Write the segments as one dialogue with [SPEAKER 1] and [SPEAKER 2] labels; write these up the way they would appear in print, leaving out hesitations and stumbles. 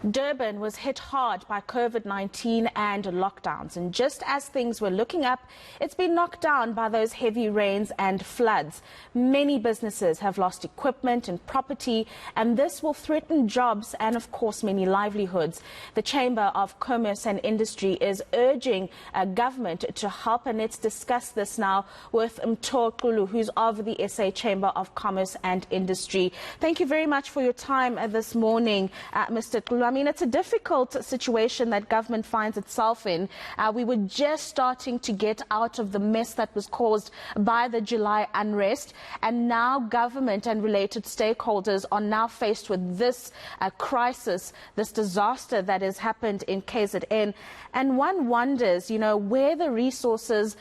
[SPEAKER 1] Durban was hit hard by COVID-19 and lockdowns, and just as things were looking up, it's been knocked down by those heavy rains and floods. Many businesses have lost equipment and property, and this will threaten jobs and, of course, many livelihoods. The Chamber of Commerce and Industry is urging government to help, and let's discuss this now with Mtho Xulu, who's of the SA Chamber of Commerce and Industry. Thank you very much for your time this morning, Mr. Xulu. I mean, it's a difficult situation that government finds itself in. We were just starting to get out of the mess that was caused by the July unrest, and now government and related stakeholders are now faced with this crisis, this disaster that has happened in KZN. And one wonders, where the resources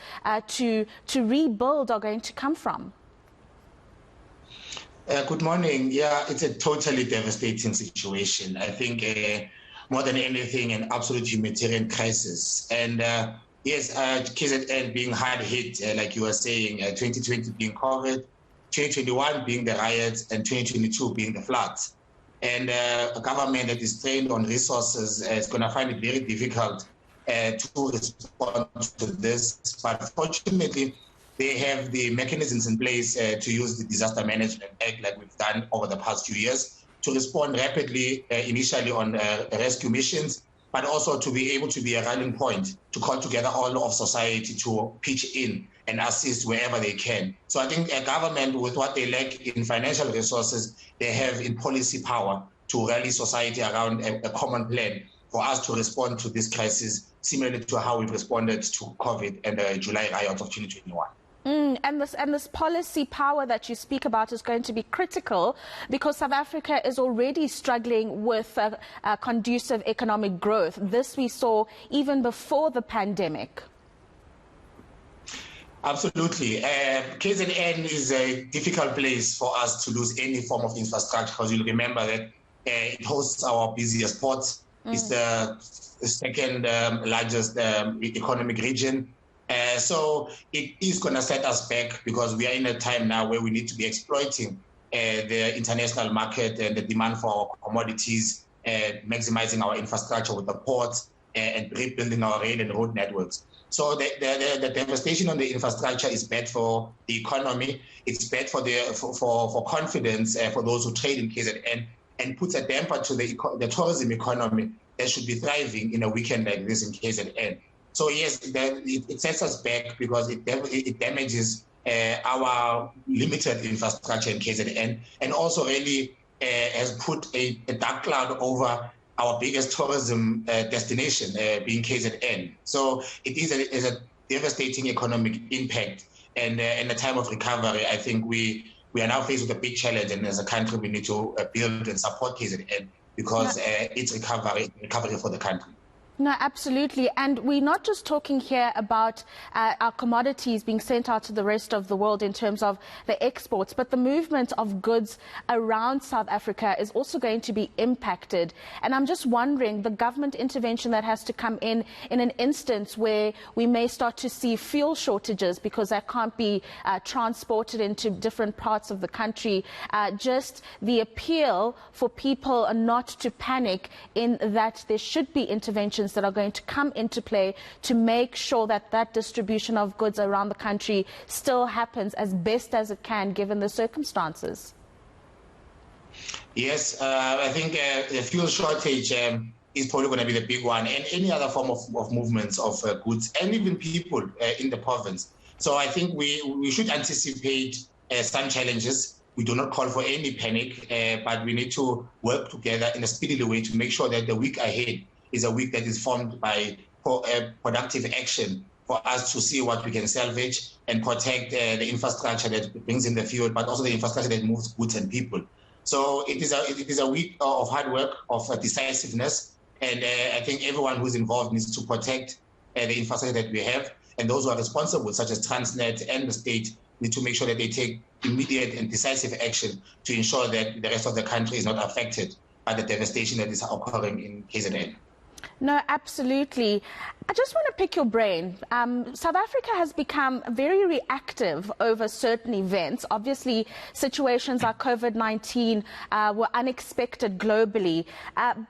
[SPEAKER 1] to rebuild are going to come from.
[SPEAKER 2] Good morning. Yeah, it's a totally devastating situation. I think more than anything, an absolute humanitarian crisis. And yes, KZN being hard hit, like you were saying, 2020 being COVID, 2021 being the riots, and 2022 being the floods. And a government that is trained on resources is going to find it very difficult to respond to this. But fortunately, they have the mechanisms in place to use the Disaster Management Act, like we've done over the past few years, to respond rapidly, initially on rescue missions, but also to be able to be a rallying point, to call together all of society to pitch in and assist wherever they can. So I think a government, with what they lack in financial resources, they have in policy power to rally society around a common plan for us to respond to this crisis, similarly to how we've responded to COVID and the July riots of 2021.
[SPEAKER 1] And this policy power that you speak about is going to be critical because South Africa is already struggling with conducive economic growth. This we saw even before the pandemic.
[SPEAKER 2] Absolutely. KZN is a difficult place for us to lose any form of infrastructure, because you'll remember that it hosts our busiest ports. It's the second largest economic region. So it is going to set us back, because we are in a time now where we need to be exploiting the international market and the demand for our commodities, maximizing our infrastructure with the ports, and rebuilding our rail and road networks. So the devastation on the infrastructure is bad for the economy. It's bad for confidence for those who trade in KZN, and puts a damper to the tourism economy that should be thriving in a weekend like this in KZN. So yes, it sets us back because it damages our limited infrastructure in KZN, and also really has put a dark cloud over our biggest tourism destination, being KZN. So it is a devastating economic impact, and in a time of recovery, I think we are now faced with a big challenge, and as a country we need to build and support KZN because it's recovery for the country.
[SPEAKER 1] No, absolutely. And we're not just talking here about our commodities being sent out to the rest of the world in terms of the exports, but the movement of goods around South Africa is also going to be impacted. And I'm just wondering, the government intervention that has to come in an instance where we may start to see fuel shortages because that can't be transported into different parts of the country, just the appeal for people not to panic in that there should be interventions that are going to come into play to make sure that that distribution of goods around the country still happens as best as it can given the circumstances.
[SPEAKER 2] Yes, I think the fuel shortage is probably going to be the big one, and any other form of movements of goods and even people in the province. So I think we should anticipate some challenges. We do not call for any panic, but we need to work together in a speedy way to make sure that the week ahead is a week that is formed by productive action for us to see what we can salvage and protect the infrastructure that brings in the fuel, but also the infrastructure that moves goods and people. So it is a week of hard work, of decisiveness, and I think everyone who's involved needs to protect the infrastructure that we have, and those who are responsible, such as Transnet and the state, need to make sure that they take immediate and decisive action to ensure that the rest of the country is not affected by the devastation that is occurring in KZN.
[SPEAKER 1] No, absolutely. I just want to pick your brain. South Africa has become very reactive over certain events. Obviously, situations like COVID-19 were unexpected globally.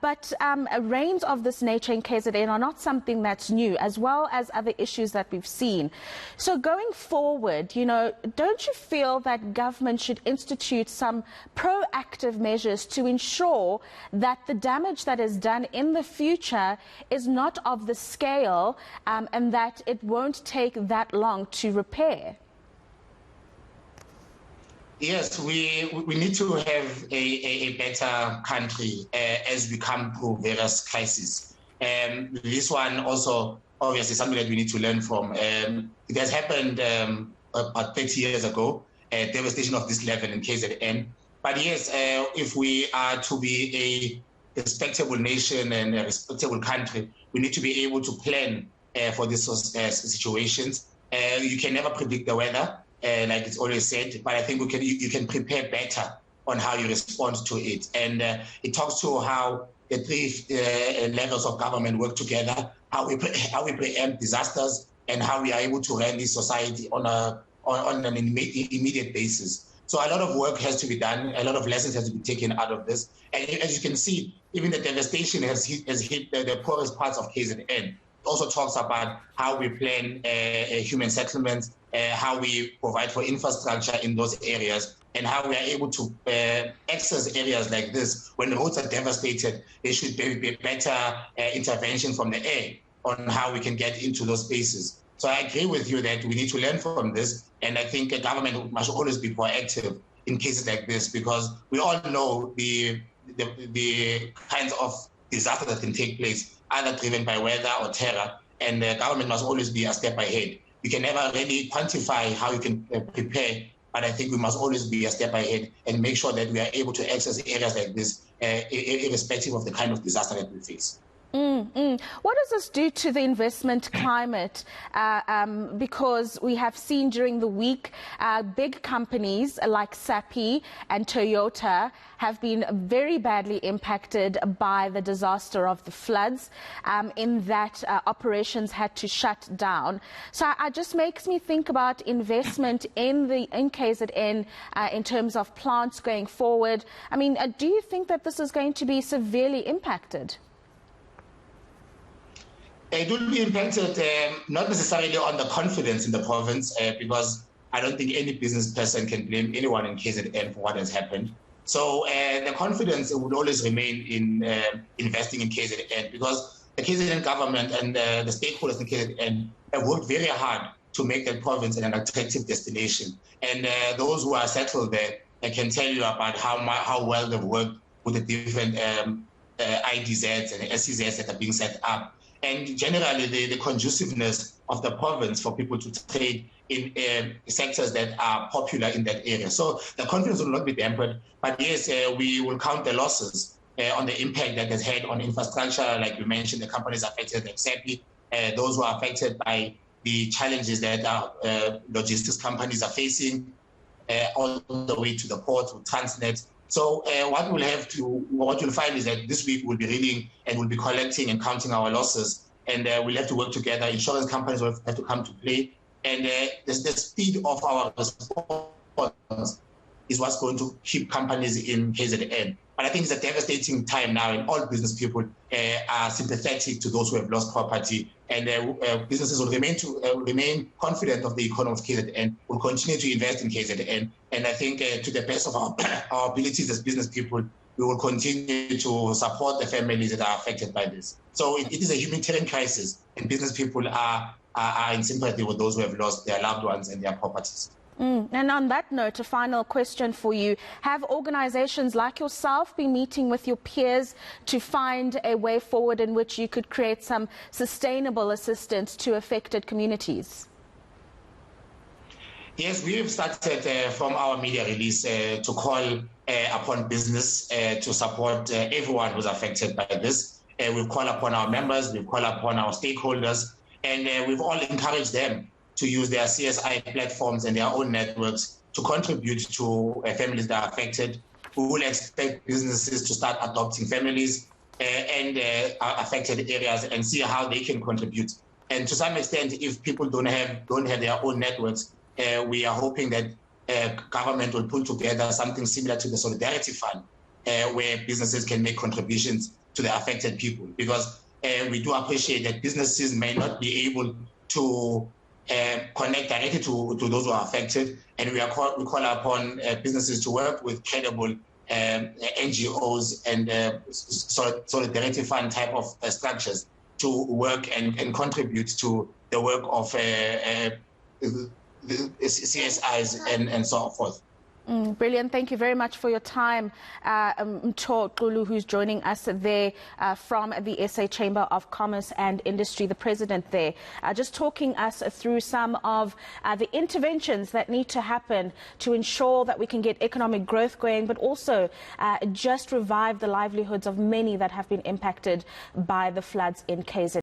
[SPEAKER 1] But rains of this nature in KZN are not something that's new, as well as other issues that we've seen. So going forward, don't you feel that government should institute some proactive measures to ensure that the damage that is done in the future is not of the scale and that it won't take that long to repair?
[SPEAKER 2] Yes, we need to have a better country as we come through various crises. This one also obviously something that we need to learn from. It has happened about 30 years ago, devastation of this level in KZN. But yes, if we are to be a respectable nation and a respectable country, we need to be able to plan for these situations. You can never predict the weather, like it's always said, but I think you can prepare better on how you respond to it. And it talks to how the three levels of government work together, how we preempt disasters, and how we are able to run this society on an immediate basis. So a lot of work has to be done. A lot of lessons has to be taken out of this. And as you can see, even the devastation has hit the poorest parts of KZN. It also talks about how we plan human settlements, how we provide for infrastructure in those areas, and how we are able to access areas like this. When roads are devastated, there should be better intervention from the air on how we can get into those spaces. So I agree with you that we need to learn from this, and I think the government must always be proactive in cases like this, because we all know the kinds of disasters that can take place, either driven by weather or terror, and the government must always be a step ahead. You can never really quantify how you can prepare, but I think we must always be a step ahead and make sure that we are able to access areas like this, irrespective of the kind of disaster that we face.
[SPEAKER 1] What does this do to the investment climate? Because we have seen during the week, big companies like Sappi and Toyota have been very badly impacted by the disaster of the floods, in that operations had to shut down. So it just makes me think about investment in KZN in terms of plants going forward. I mean, do you think that this is going to be severely impacted?
[SPEAKER 2] It will be impacted not necessarily on the confidence in the province, because I don't think any business person can blame anyone in KZN for what has happened. So the confidence would always remain in investing in KZN, because the KZN government and the stakeholders in KZN have worked very hard to make that province an attractive destination. And those who are settled there, I can tell you about how well they've worked with the different IDZs and SEZs that are being set up. And generally, the conduciveness of the province for people to trade in sectors that are popular in that area. So the confidence will not be dampened, but yes, we will count the losses on the impact that has had on infrastructure, like you mentioned, the companies affected, like Sappi, those who are affected by the challenges that logistics companies are facing, all the way to the port, with Transnet. So what you'll find is that this week we'll be reading and we'll be collecting and counting our losses, and we'll have to work together. Insurance companies will have to come to play, and the speed of our response is what's going to keep companies in KZN. But I think it's a devastating time now, and all business people are sympathetic to those who have lost property, and businesses will remain confident of the economy of KZN, will continue to invest in KZN, and I think to the best of our abilities as business people, we will continue to support the families that are affected by this. So it is a humanitarian crisis, and business people are in sympathy with those who have lost their loved ones and their properties.
[SPEAKER 1] And on that note, a final question for you. Have organizations like yourself been meeting with your peers to find a way forward in which you could create some sustainable assistance to affected communities?
[SPEAKER 2] Yes, we have started from our media release to call upon business to support everyone who's affected by this. We've called upon our members, we've called upon our stakeholders, and we've all encouraged them to use their CSI platforms and their own networks to contribute to families that are affected. We will expect businesses to start adopting families and affected areas and see how they can contribute. And to some extent, if people don't have their own networks, we are hoping that government will put together something similar to the Solidarity Fund, where businesses can make contributions to the affected people, because we do appreciate that businesses may not be able to connect directly to those who are affected, and we call upon businesses to work with credible NGOs and Solidarity Fund type of structures to work and contribute to the work of CSIs and so forth.
[SPEAKER 1] Brilliant. Thank you very much for your time, Mtho Xulu, who's joining us there from the SA Chamber of Commerce and Industry, the president there, just talking us through some of the interventions that need to happen to ensure that we can get economic growth going, but also just revive the livelihoods of many that have been impacted by the floods in KZN.